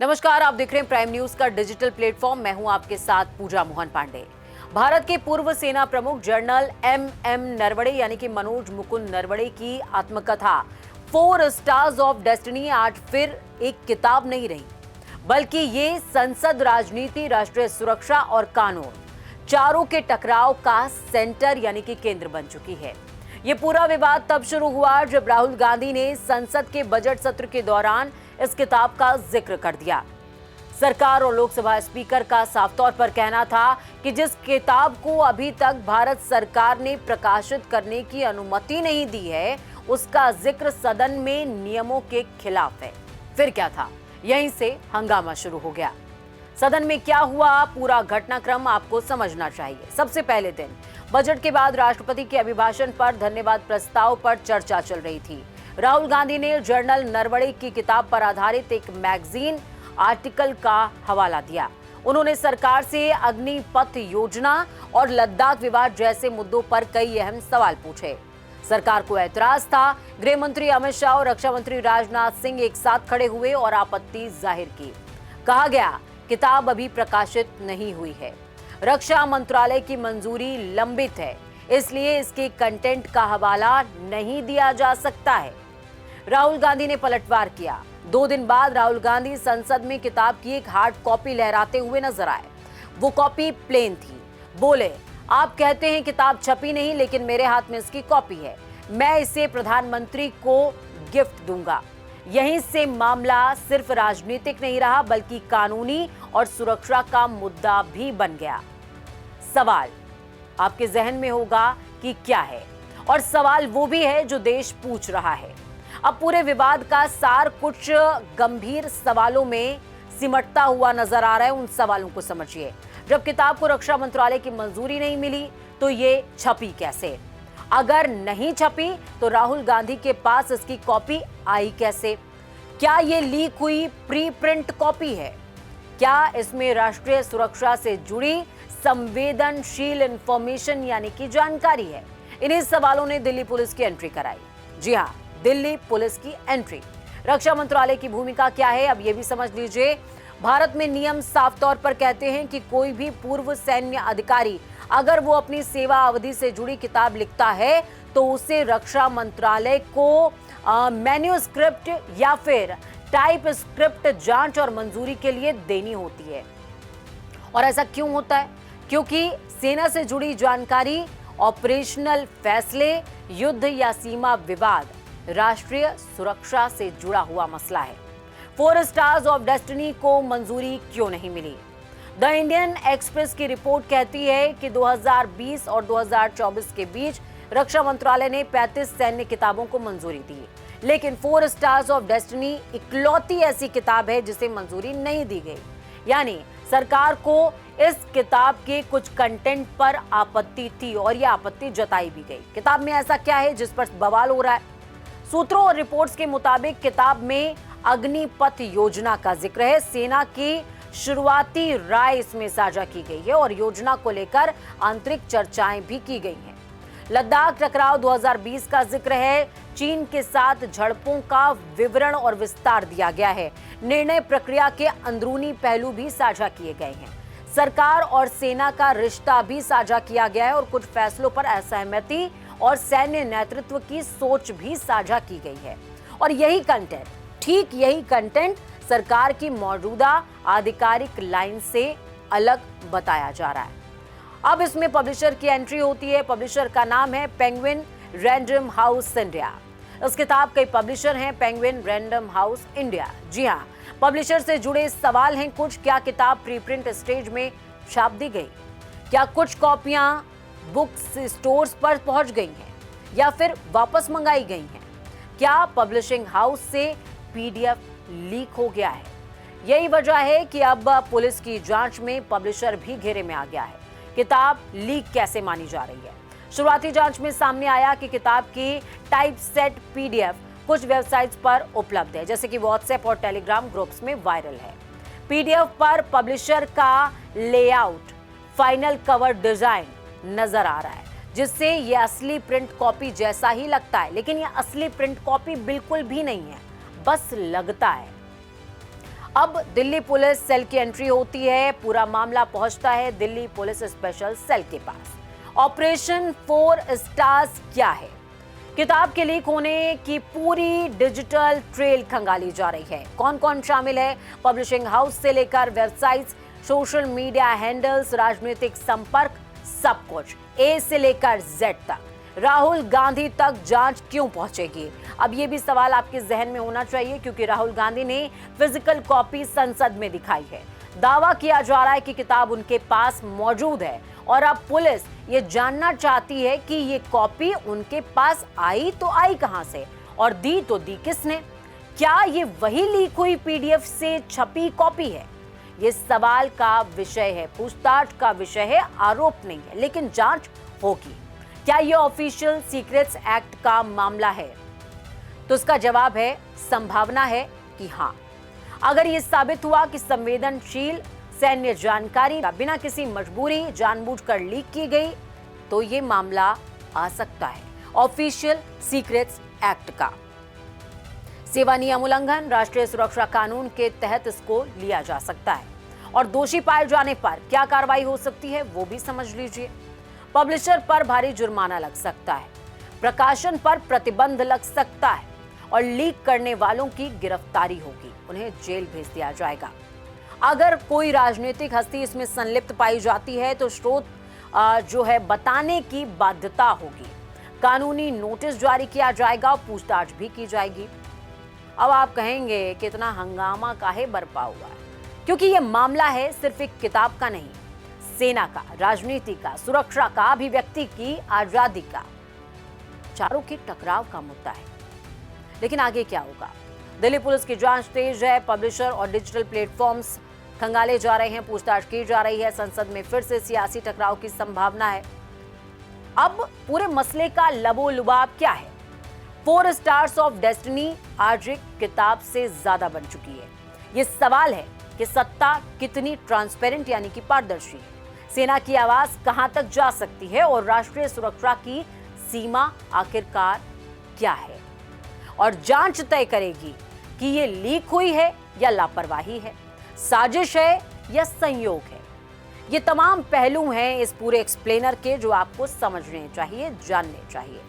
नमस्कार, आप देख रहे हैं प्राइम न्यूज का डिजिटल प्लेटफॉर्म। मैं हूं आपके साथ पूजा मोहन पांडे। भारत के पूर्व सेना प्रमुख जनरल एम नरवणे यानी कि मनोज मुकुंद नरवणे की आत्मकथा 4 स्टार्स ऑफ डेस्टिनी आज फिर एक किताब नहीं रही, बल्कि ये संसद, राजनीति, राष्ट्रीय सुरक्षा और कानून चारों के टकराव का सेंटर यानी कि केंद्र बन चुकी है। ये पूरा विवाद तब शुरू हुआ जब राहुल गांधी ने संसद के बजट सत्र के दौरान इस किताब का जिक्र कर दिया। सरकार और लोकसभा स्पीकर का साफ तौर पर कहना था कि जिस किताब को अभी तक भारत सरकार ने प्रकाशित करने की अनुमति नहीं दी है, उसका जिक्र सदन में नियमों के खिलाफ है। फिर क्या था, यहीं से हंगामा शुरू हो गया। सदन में क्या हुआ, पूरा घटनाक्रम आपको समझना चाहिए। सबसे पहले दिन बजट के बाद राष्ट्रपति के अभिभाषण पर धन्यवाद प्रस्ताव पर चर्चा चल रही थी। राहुल गांधी ने जनरल नरवणे की किताब पर आधारित एक मैगजीन आर्टिकल का हवाला दिया। उन्होंने सरकार से अग्निपथ योजना और लद्दाख विवाद जैसे मुद्दों पर कई अहम सवाल पूछे। सरकार को ऐतराज था। गृह मंत्री अमित शाह और रक्षा मंत्री राजनाथ सिंह एक साथ खड़े हुए और आपत्ति जाहिर की। कहा गया, किताब अभी प्रकाशित नहीं हुई है, रक्षा मंत्रालय की मंजूरी लंबित है, इसलिए इसके कंटेंट का हवाला नहीं दिया जा सकता है। राहुल गांधी ने पलटवार किया। 2 दिन बाद राहुल गांधी संसद में किताब की एक हार्ड कॉपी लहराते हुए नजर आए। वो कॉपी प्लेन थी। बोले, आप कहते हैं किताब छपी नहीं, लेकिन मेरे हाथ में इसकी कॉपी है। मैं इसे प्रधानमंत्री को गिफ्ट दूंगा। यहीं से मामला सिर्फ राजनीतिक नहीं रहा, बल्कि कानूनी और सुरक्षा का मुद्दा भी बन गया। सवाल आपके जहन में होगा कि क्या है, और सवाल वो भी है जो देश पूछ रहा है। अब पूरे विवाद का सार कुछ गंभीर सवालों में सिमटता हुआ नजर आ रहा है। उन सवालों को समझिए। जब किताब को रक्षा मंत्रालय की मंजूरी नहीं मिली, तो ये छपी कैसे? अगर नहीं छपी, तो राहुल गांधी के पास इसकी कॉपी आई कैसे? क्या ये लीक हुई प्री प्रिंट कॉपी है? क्या इसमें राष्ट्रीय सुरक्षा से जुड़ी संवेदनशील इंफॉर्मेशन यानी कि जानकारी है? इन्हीं सवालों ने दिल्ली पुलिस की एंट्री कराई। जी हाँ, दिल्ली पुलिस की एंट्री। रक्षा मंत्रालय की भूमिका क्या है, अब यह भी समझ लीजिए। भारत में नियम साफ तौर पर कहते हैं कि कोई भी पूर्व सैन्य अधिकारी अगर वो अपनी सेवा अवधि से जुड़ी किताब लिखता है, तो उसे रक्षा मंत्रालय को मैन्यूस्क्रिप्ट या फिर टाइप स्क्रिप्ट जांच और मंजूरी के लिए देनी होती है। और ऐसा क्यों होता है? क्योंकि सेना से जुड़ी जानकारी, ऑपरेशनल फैसले, युद्ध या सीमा विवाद राष्ट्रीय सुरक्षा से जुड़ा हुआ मसला है। 4 स्टार्स ऑफ डेस्टिनी को मंजूरी क्यों नहीं मिली? द इंडियन एक्सप्रेस की रिपोर्ट कहती है कि 2020 और 2024 के बीच रक्षा मंत्रालय ने 35 सैन्य किताबों को मंजूरी दी, लेकिन 4 स्टार्स ऑफ डेस्टिनी इकलौती ऐसी किताब है जिसे मंजूरी नहीं दी गई। यानी सरकार को इस किताब के कुछ कंटेंट पर आपत्ति थी और यह आपत्ति जताई भी गई। किताब में ऐसा क्या है जिस पर बवाल हो रहा है? सूत्रों और रिपोर्ट्स के मुताबिक किताब में अग्निपथ योजना का जिक्र है। सेना की शुरुआती राय इसमें साझा की गई है और योजना को लेकर आंतरिक चर्चाएं भी की गई हैं। लद्दाख टकराव 2020 का जिक्र है। चीन के साथ झड़पों का विवरण और विस्तार दिया गया है। निर्णय प्रक्रिया के अंदरूनी पहलू भी साझा किए गए हैं। सरकार और सेना का रिश्ता भी साझा किया गया है और कुछ फैसलों पर असहमति और सैन्य नेतृत्व की सोच भी साझा की गई है। और यही कंटेंट, ठीक यही कंटेंट सरकार की मौजूदा आधिकारिक लाइन से अलग बताया जा रहा है। अब इसमें पब्लिशर की एंट्री होती है। पब्लिशर का नाम है पेंगुइन रैंडम हाउस इंडिया। इस किताब के पब्लिशर हैं पेंगुइन रैंडम हाउस इंडिया। जी हाँ, पब्लिशर से जुड़े सवाल हैं कुछ। क्या किताब प्री प्रिंट स्टेज में छाप दी गई? क्या कुछ कॉपियां बुक्स स्टोर्स पर पहुंच गई हैं या फिर वापस मंगाई गई हैं? क्या पब्लिशिंग हाउस से पीडीएफ लीक हो गया है? यही वजह है कि अब पुलिस की जांच में पब्लिशर भी घेरे में आ गया है। किताब लीक कैसे मानी जा रही है? शुरुआती जांच में सामने आया कि किताब की टाइप सेट पीडीएफ कुछ वेबसाइट्स पर उपलब्ध है, जैसे कि व्हाट्सएप और टेलीग्राम ग्रुप्स में वायरल है। पीडीएफ पर पब्लिशर का लेआउट, फाइनल कवर डिजाइन नजर आ रहा है, जिससे ये असली प्रिंट कॉपी जैसा ही लगता है, लेकिन ये असली प्रिंट कॉपी बिल्कुल भी नहीं है, बस लगता है। अब दिल्ली पुलिस सेल की एंट्री होती है, पूरा मामला पहुंचता है दिल्ली पुलिस स्पेशल सेल के पास। ऑपरेशन 4 स्टार्स क्या है? किताब के लीक होने की पूरी डिजिटल ट्रेल खंगाली जा रही है। कौन कौन शामिल है? पब्लिशिंग हाउस से लेकर वेबसाइट्स, सोशल मीडिया हैंडल्स, राजनीतिक संपर्क, सब कुछ ए से लेकर जेड तक। राहुल गांधी तक जांच क्यों पहुंचेगी? अब ये भी सवाल आपके जहन में होना चाहिए, क्योंकि राहुल गांधी ने फिजिकल कॉपी संसद में दिखाई है। दावा किया जा रहा है कि किताब उनके पास मौजूद है और अब पुलिस ये जानना चाहती है कि ये कॉपी उनके पास आई तो आई कहां से और दी तो दी किसने? क्या ये वही लीक हुई पीडीएफ से छपी कॉपी है? ये सवाल का विषय है, पूछताछ का विषय है, आरोप नहीं है, लेकिन जांच होगी। क्या ये ऑफिशियल सीक्रेट्स एक्ट का मामला है? तो इसका जवाब है संभावना है कि हां। अगर ये साबित हुआ कि संवेदनशील सैन्य जानकारी बिना किसी मजबूरी जानबूझकर लीक की गई, तो ये मामला आ सकता है ऑफिशियल सीक्रेट्स एक्ट का। सेवा नियम उल्लंघन, राष्ट्रीय सुरक्षा कानून के तहत इसको लिया जा सकता है और दोषी पाए जाने पर क्या कार्रवाई हो सकती है वो भी समझ लीजिए। पब्लिशर पर भारी जुर्माना लग सकता है, प्रकाशन पर प्रतिबंध लग सकता है और लीक करने वालों की गिरफ्तारी होगी, उन्हें जेल भेज दिया जाएगा। अगर कोई राजनीतिक हस्ती इसमें संलिप्त पाई जाती है तो स्रोत जो है बताने की बाध्यता होगी, कानूनी नोटिस जारी किया जाएगा और पूछताछ भी की जाएगी। अब आप कहेंगे कितना हंगामा काहे बरपा हुआ है, क्योंकि यह मामला है सिर्फ एक किताब का नहीं, सेना का, राजनीति का, सुरक्षा का, अभिव्यक्ति की आजादी का, चारों के टकराव का मुद्दा है। लेकिन आगे क्या होगा? दिल्ली पुलिस की जांच तेज है, पब्लिशर और डिजिटल प्लेटफॉर्म्स खंगाले जा रहे हैं, पूछताछ की जा रही है, संसद में फिर से सियासी टकराव की संभावना है। अब पूरे मसले का लबोलुबाब क्या है? 4 स्टार्स ऑफ डेस्टिनी आज एक किताब से ज्यादा बन चुकी है। ये सवाल है कि सत्ता कितनी ट्रांसपेरेंट यानी कि पारदर्शी है, सेना की आवाज कहां तक जा सकती है और राष्ट्रीय सुरक्षा की सीमा आखिरकार क्या है? और जांच तय करेगी कि ये लीक हुई है या लापरवाही है, साजिश है या संयोग है। ये तमाम पहलू हैं इस पूरे एक्सप्लेनर के जो आपको समझने चाहिए, जानने चाहिए।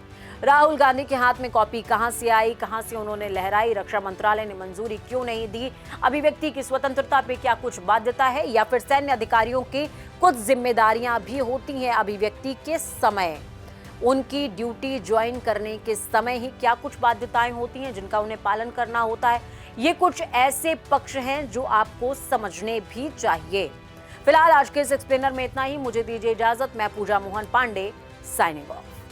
राहुल गांधी के हाथ में कॉपी कहां से आई, कहां से उन्होंने लहराई, रक्षा मंत्रालय ने मंजूरी क्यों नहीं दी, अभिव्यक्ति की स्वतंत्रता पे क्या कुछ बाध्यता है या फिर सैन्य अधिकारियों की कुछ जिम्मेदारियां भी होती हैं अभिव्यक्ति के समय, उनकी ड्यूटी ज्वाइन करने के समय ही क्या कुछ बाध्यताएं होती हैं जिनका उन्हें पालन करना होता है। ये कुछ ऐसे पक्ष हैं जो आपको समझने भी चाहिए। फिलहाल आज के इस एक्सप्लेनर में इतना ही। मुझे दीजिए इजाजत। मैं पूजा मोहन पांडे, साइनिंग ऑफ।